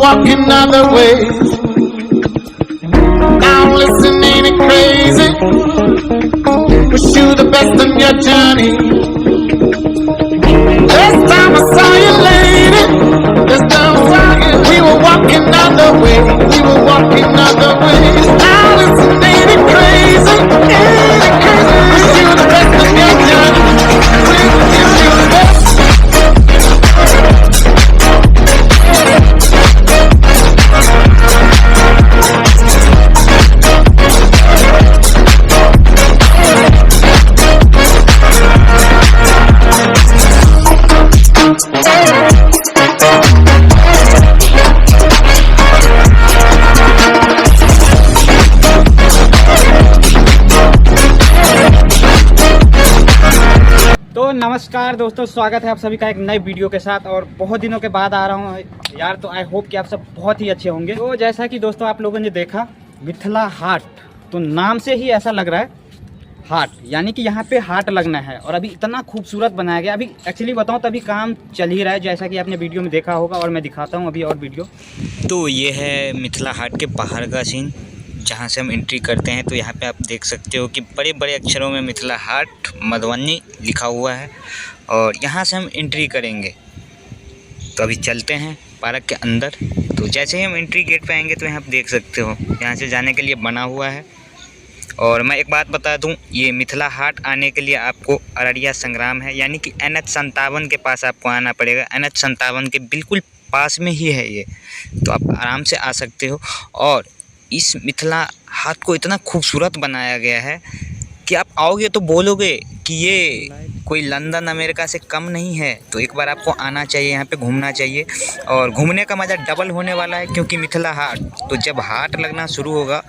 Walking other ways. Now listen, ain't it crazy? Wish you the best on your journey. Last time I saw you, lady, this time I saw you. We were walking other ways. We were walking other ways. Now listen, ain't it crazy? Ain't it crazy? Wish you the best on your journey. Wish you the best. तो नमस्कार दोस्तों, स्वागत है आप सभी का एक नए वीडियो के साथ। और बहुत दिनों के बाद आ रहा हूँ यार, तो आई होप कि आप सब बहुत ही अच्छे होंगे। तो जैसा कि दोस्तों आप लोगों ने देखा मिथिला हाट, तो नाम से ही ऐसा लग रहा है हाट, यानी कि यहाँ पे हाट लगना है। और अभी इतना खूबसूरत बनाया गया। अभी एक्चुअली बताऊँ तो अभी काम चल ही रहा है, जैसा कि आपने वीडियो में देखा होगा, और मैं दिखाता हूँ अभी और वीडियो। तो ये है मिथिला हाट के बाहर का सीन, जहाँ से हम एंट्री करते हैं। तो यहाँ पे आप देख सकते हो कि बड़े बड़े अक्षरों में मिथिला हाट मधुबनी लिखा हुआ है, और यहाँ से हम एंट्री करेंगे। तो अभी चलते हैं पार्क के अंदर। तो जैसे ही हम एंट्री गेट पे आएंगे तो यहाँ आप देख सकते हो यहाँ से जाने के लिए बना हुआ है। और मैं एक बात बता दूं, ये मिथिला हाट आने के लिए आपको अररिया संग्राम है, यानी कि NH57 के पास आपको आना पड़ेगा। NH57 के बिल्कुल पास में ही है ये, तो आप आराम से आ सकते हो। और इस मिथिला हाट को इतना खूबसूरत बनाया गया है कि आप आओगे तो बोलोगे कि ये कोई लंदन अमेरिका से कम नहीं है। तो एक बार आपको आना चाहिए, यहाँ पे घूमना चाहिए। और घूमने का मज़ा डबल होने वाला है, क्योंकि मिथिला हाट, तो जब हाट लगना शुरू होगा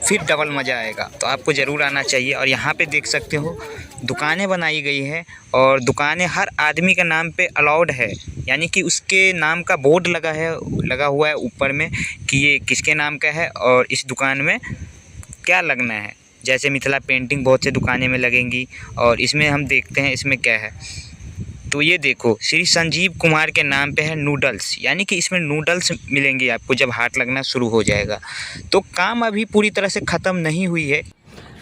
फिर डबल मज़ा आएगा। तो आपको ज़रूर आना चाहिए। और यहाँ पे देख सकते हो दुकानें बनाई गई हैं, और दुकानें हर आदमी के नाम पे अलाउड है, यानी कि उसके नाम का बोर्ड लगा हुआ है ऊपर में कि ये किसके नाम का है और इस दुकान में क्या लगना है। जैसे मिथिला पेंटिंग बहुत से दुकानें में लगेंगी, और इसमें हम देखते हैं इसमें क्या है। तो ये देखो, श्री संजीव कुमार के नाम पे है नूडल्स, यानी कि इसमें नूडल्स मिलेंगे आपको जब हाट लगना शुरू हो जाएगा। तो काम अभी पूरी तरह से ख़त्म नहीं हुई है,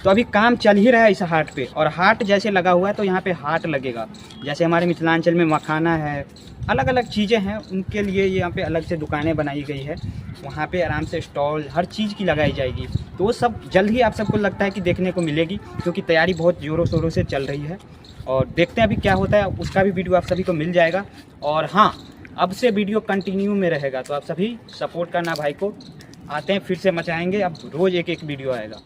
तो अभी काम चल ही रहा है इस हाट पे। और हाट जैसे लगा हुआ है तो यहाँ पे हाट लगेगा। जैसे हमारे मिथिलांचल में मखाना है, अलग अलग चीज़ें हैं, उनके लिए यहाँ पे अलग से दुकानें बनाई गई है। वहाँ पे आराम से स्टॉल हर चीज़ की लगाई जाएगी। तो वो सब जल्द ही आप सबको लगता है कि देखने को मिलेगी, क्योंकि तैयारी बहुत ज़ोरों शोरों से चल रही है। और देखते हैं अभी क्या होता है, उसका भी वीडियो आप सभी को मिल जाएगा। और हाँ, अब से वीडियो कंटिन्यू में रहेगा, तो आप सभी सपोर्ट करना भाई को। आते हैं फिर से मचाएँगे, अब रोज़ एक वीडियो आएगा।